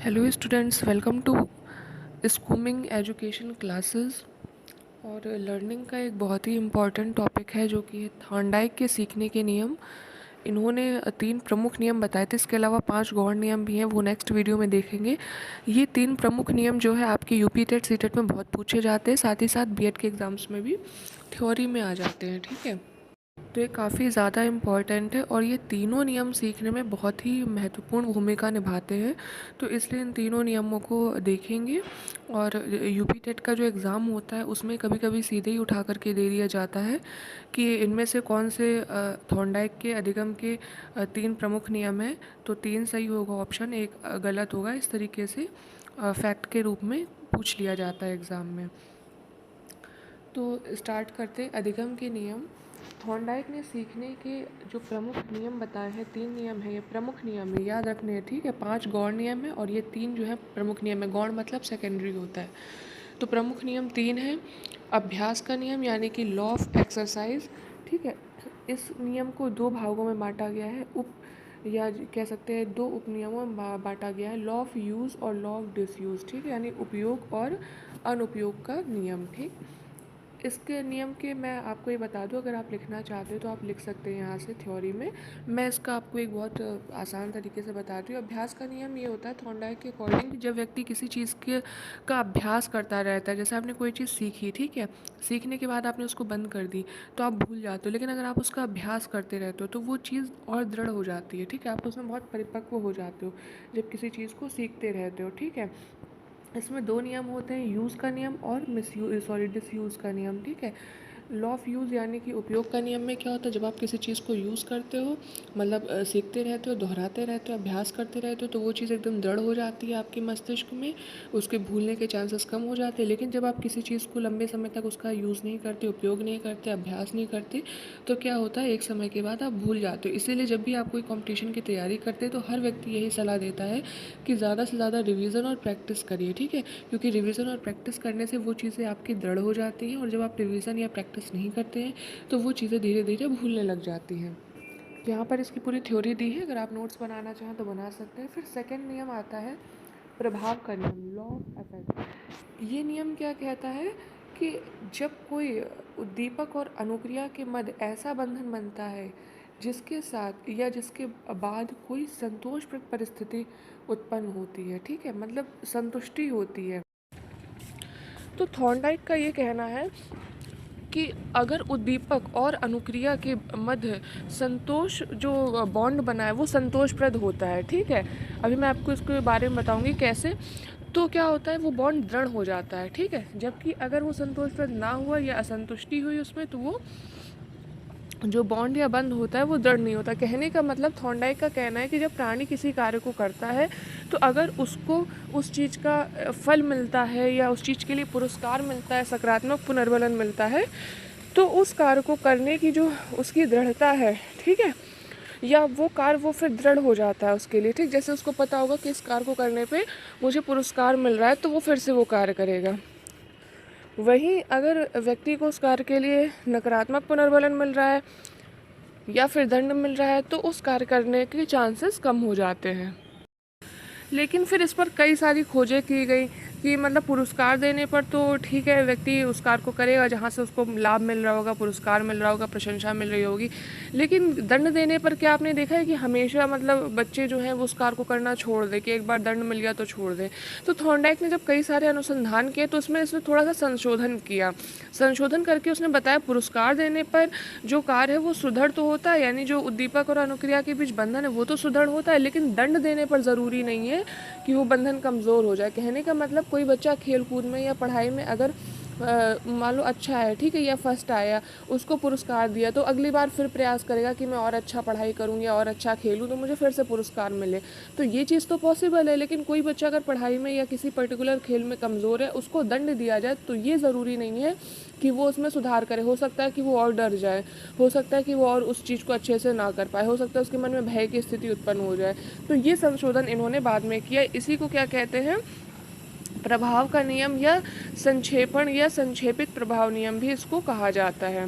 Hello students, welcome to schooling education classes. और learning का एक बहुत ही इम्पॉर्टेंट टॉपिक है जो कि थॉर्नडाइक के सीखने के नियम। इन्होंने 3 प्रमुख नियम बताए थे, इसके अलावा 5 गौण नियम भी हैं, वो नेक्स्ट वीडियो में देखेंगे। ये 3 प्रमुख नियम जो है आपके यूपी टेट सी टेट में बहुत पूछे जाते हैं, साथ ही साथ बीएड के एग्ज़ाम्स में भी थ्योरी में आ जाते हैं। ठीक है, तो ये काफ़ी ज़्यादा इम्पॉर्टेंट है और ये तीनों नियम सीखने में बहुत ही महत्वपूर्ण भूमिका निभाते हैं। तो इसलिए इन तीनों नियमों को देखेंगे। और यूपी टेट का जो एग्ज़ाम होता है उसमें कभी कभी सीधे ही उठा करके दे दिया जाता है कि इनमें से कौन से थॉर्नडाइक के अधिगम के 3 प्रमुख नियम हैं। तो 3 सही होगा ऑप्शन, एक गलत होगा। इस तरीके से फैक्ट के रूप में पूछ लिया जाता है एग्ज़ाम में। तो स्टार्ट करते अधिगम के नियम। थॉर्नडाइक ने सीखने के जो प्रमुख नियम बताए हैं, 3 नियम हैं, ये प्रमुख नियम है, याद रखने हैं। ठीक है, 5 गौण नियम है और ये 3 जो है प्रमुख नियम है। गौण मतलब सेकेंडरी होता है। तो प्रमुख नियम 3 हैं। अभ्यास का नियम यानी कि लॉ ऑफ एक्सरसाइज। ठीक है, इस नियम को 2 भागों में बांटा गया है, या कह सकते हैं 2 उपनियमों में बांटा गया है, लॉ ऑफ यूज़ और लॉ ऑफ डिसयूज़। ठीक है, यानी उपयोग और अनुपयोग का नियम। ठीक, इसके नियम के मैं आपको ये बता दूं, अगर आप लिखना चाहते हो तो आप लिख सकते हैं यहाँ से थ्योरी में। मैं इसका आपको एक बहुत आसान तरीके से बताती हूँ। अभ्यास का नियम ये होता है थॉर्नडाइक के अकॉर्डिंग, जब व्यक्ति किसी चीज़ के का अभ्यास करता रहता है, जैसे आपने कोई चीज़ सीखी, ठीक है, सीखने के बाद आपने उसको बंद कर दी तो आप भूल जाते हो, लेकिन अगर आप उसका अभ्यास करते रहते हो तो वो चीज़ और दृढ़ हो जाती है। ठीक है, आप उसमें बहुत परिपक्व हो जाते हो जब किसी चीज़ को सीखते रहते हो। ठीक है, इसमें 2 नियम होते हैं, यूज़ का नियम और डिसयूज़ का नियम। ठीक है, लॉ ऑफ यूज़ यानी कि उपयोग का नियम में क्या होता है, जब आप किसी चीज़ को यूज़ करते हो, मतलब सीखते रहते हो, दोहराते रहते हो, अभ्यास करते रहते हो, तो वो चीज़ एकदम दृढ़ हो जाती है आपके मस्तिष्क में, उसके भूलने के चांसेस कम हो जाते हैं। लेकिन जब आप किसी चीज़ को लंबे समय तक उसका यूज़ नहीं करते, उपयोग नहीं करते, अभ्यास नहीं करते, तो क्या होता है, एक समय के बाद आप भूल जाते हो। इसीलिए जब भी आप कोई कॉम्पिटिशन की तैयारी करते हैं तो हर व्यक्ति यही सलाह देता है कि ज़्यादा से ज़्यादा रिवीजन और प्रैक्टिस करिए। ठीक है, क्योंकि रिवीजन और प्रैक्टिस करने से वो चीज़ें आपकी दृढ़ हो जाती हैं, और जब आप रिवीजन या प्रैक्टिस नहीं करते हैं तो वो चीज़ें धीरे धीरे भूलने लग जाती हैं। यहाँ पर इसकी पूरी थ्योरी दी है, अगर आप नोट्स बनाना चाहें तो बना सकते हैं। फिर सेकेंड नियम आता है प्रभाव का नियम, लॉ ऑफ इफेक्ट। ये नियम क्या कहता है कि जब कोई उद्दीपक और अनुक्रिया के मध्य ऐसा बंधन बनता है जिसके साथ या जिसके बाद कोई संतोषप्रद परिस्थिति उत्पन्न होती है। ठीक है, मतलब संतुष्टि होती है। तो थॉर्नडाइक का ये कहना है कि अगर उद्दीपक और अनुक्रिया के मध्य संतोष जो बॉन्ड बना है वो संतोषप्रद होता है। ठीक है, अभी मैं आपको इसके बारे में बताऊंगी कैसे। तो क्या होता है, वो बॉन्ड दृढ़ हो जाता है। ठीक है, जबकि अगर वो संतोषप्रद ना हुआ या असंतुष्टि हुई उसमें, तो वो जो बॉन्ड या बंध होता है वो दृढ़ नहीं होता। कहने का मतलब, थॉर्नडाइक का कहना है कि जब प्राणी किसी कार्य को करता है तो अगर उसको उस चीज़ का फल मिलता है या उस चीज़ के लिए पुरस्कार मिलता है, सकारात्मक पुनर्बलन मिलता है, तो उस कार्य को करने की जो उसकी दृढ़ता है, ठीक है, या वो कार्य वो फिर दृढ़ हो जाता है उसके लिए। ठीक, जैसे उसको पता होगा कि इस कार्य को करने पे मुझे पुरस्कार मिल रहा है, तो वो फिर से वो कार्य करेगा। वहीं अगर व्यक्ति को उस कार्य के लिए नकारात्मक पुनर्बलन मिल रहा है या फिर दंड मिल रहा है, तो उस कार्य करने के चांसेस कम हो जाते हैं। लेकिन फिर इस पर कई सारी खोजें की गई कि मतलब पुरस्कार देने पर तो ठीक है, व्यक्ति उस कार्य को करेगा जहाँ से उसको लाभ मिल रहा होगा, पुरस्कार मिल रहा होगा, प्रशंसा मिल रही होगी। लेकिन दंड देने पर क्या आपने देखा है कि हमेशा मतलब बच्चे जो हैं वो उस कार्य को करना छोड़ दें, कि एक बार दंड मिल गया तो छोड़ दें। तो थॉर्नडाइक ने जब कई सारे अनुसंधान किए तो उसमें इसमें थोड़ा सा संशोधन किया। संशोधन करके उसने बताया पुरस्कार देने पर जो कार्य है वो सुदृढ़ तो होता है, यानी जो उद्दीपक और अनुक्रिया के बीच बंधन है वो तो सुदृढ़ होता है, लेकिन दंड देने पर ज़रूरी नहीं है कि वो बंधन कमज़ोर हो जाए। कहने का मतलब, कोई बच्चा खेल कूद में या पढ़ाई में अगर मान लो अच्छा है, ठीक है, या फर्स्ट आया, उसको पुरस्कार दिया, तो अगली बार फिर प्रयास करेगा कि मैं और अच्छा पढ़ाई करूँ या और अच्छा खेलूँ तो मुझे फिर से पुरस्कार मिले। तो ये चीज़ तो पॉसिबल है। लेकिन कोई बच्चा अगर पढ़ाई में या किसी पर्टिकुलर खेल में कमज़ोर है, उसको दंड दिया जाए तो ये ज़रूरी नहीं है कि वो उसमें सुधार करे। हो सकता है कि वो और डर जाए, हो सकता है कि वो और उस चीज़ को अच्छे से ना कर पाए, हो सकता है उसके मन में भय की स्थिति उत्पन्न हो जाए। तो ये संशोधन इन्होंने बाद में किया। इसी को क्या कहते हैं, प्रभाव का नियम, या संक्षेपण या संक्षेपित प्रभाव नियम भी इसको कहा जाता है।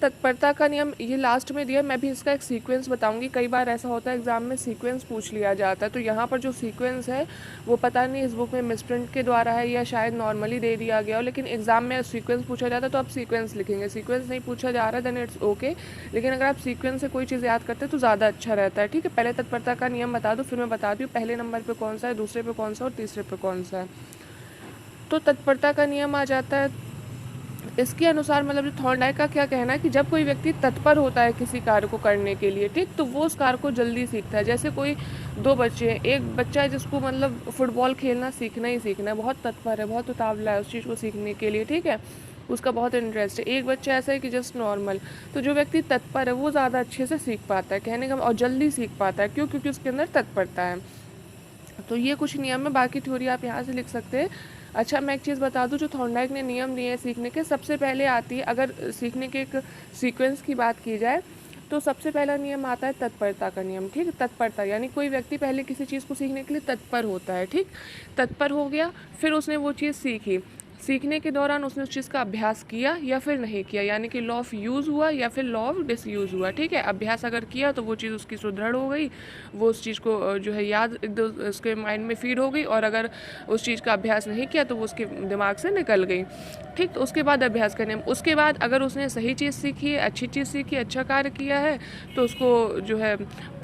तत्परता का नियम ये लास्ट में दिया, मैं भी इसका एक सीक्वेंस बताऊंगी। कई बार ऐसा होता है एग्जाम में सीक्वेंस पूछ लिया जाता है, तो यहाँ पर जो सीक्वेंस है वो पता नहीं इस बुक में मिसप्रिंट के द्वारा है या शायद नॉर्मली दे दिया गया हो, लेकिन एग्जाम में सीक्वेंस पूछा जाता है तो आप सीक्वेंस लिखेंगे। सीक्वेंस नहीं पूछा जा रहा है देन इट्स ओके, लेकिन अगर आप सीक्वेंस से कोई चीज़ याद करते हैं तो ज़्यादा अच्छा रहता है। ठीक है, पहले तत्परता का नियम बता दूँ, फिर मैं बता दूँ पहले नंबर पर कौन सा है, दूसरे पे कौन सा और तीसरे पे कौन सा है। तो तत्परता का नियम आ जाता है, इसके अनुसार मतलब जो थॉर्नडाइक का क्या कहना है कि जब कोई व्यक्ति तत्पर होता है किसी कार्य को करने के लिए, ठीक, तो वो उस कार्य को जल्दी सीखता है। जैसे कोई दो बच्चे हैं, एक बच्चा है जिसको मतलब फुटबॉल खेलना सीखना ही सीखना है, बहुत तत्पर है, बहुत उतावला है उस चीज़ को सीखने के लिए, ठीक है, उसका बहुत इंटरेस्ट है। एक बच्चा ऐसा है कि जस्ट नॉर्मल। तो जो व्यक्ति तत्पर है वो ज़्यादा अच्छे से सीख पाता है, कहने का, और जल्दी सीख पाता है। क्यों? क्योंकि उसके अंदर तत्परता है। तो ये कुछ नियम है, बाकी थ्योरी आप यहाँ से लिख सकते हैं। अच्छा, मैं एक चीज़ बता दूं, जो थॉर्नडाइक ने नियम दिए हैं सीखने के, सबसे पहले आती है, अगर सीखने के एक सीक्वेंस की बात की जाए तो सबसे पहला नियम आता है तत्परता का नियम। ठीक, तत्परता यानी कोई व्यक्ति पहले किसी चीज़ को सीखने के लिए तत्पर होता है। ठीक, तत्पर हो गया, फिर उसने वो चीज़ सीखी, सीखने के दौरान उसने उस चीज़ का अभ्यास किया या फिर नहीं किया, यानी कि लॉ ऑफ यूज़ हुआ या फिर लॉ ऑफ डिसयूज़ हुआ। ठीक है, अभ्यास अगर किया तो वो चीज़ उसकी सुदृढ़ हो गई, वो उस चीज़ को जो है याद उसके माइंड में फीड हो गई, और अगर उस चीज़ का अभ्यास नहीं किया तो वो उसके दिमाग से निकल गई। ठीक, तो उसके बाद अभ्यास करने, उसके बाद अगर उसने सही चीज़ सीखी है, अच्छी चीज़ सीखी, अच्छा कार्य किया है, तो उसको जो है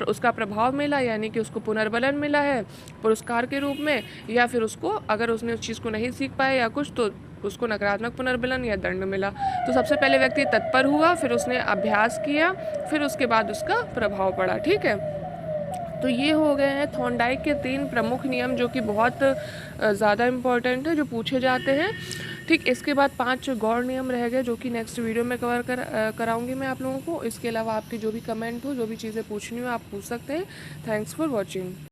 उसका प्रभाव मिला, यानी कि उसको पुनर्बलन मिला है पुरस्कार के रूप में, या फिर उसको अगर उसने उस चीज़ को नहीं सीख पाया या कुछ, तो उसको नकारात्मक पुनर्बलन या दंड मिला। तो सबसे पहले व्यक्ति तत्पर हुआ, फिर उसने अभ्यास किया, फिर उसके बाद उसका प्रभाव पड़ा। ठीक है, तो ये हो गए हैं थॉर्नडाइक के 3 प्रमुख नियम, जो कि बहुत ज़्यादा इम्पोर्टेंट है, जो पूछे जाते हैं। ठीक, इसके बाद 5 गौर नियम रह गए, जो कि नेक्स्ट वीडियो में कराऊंगी मैं आप लोगों को। इसके अलावा आपके जो भी कमेंट हो, जो भी चीज़ें पूछनी हो, आप पूछ सकते हैं। Thanks for watching.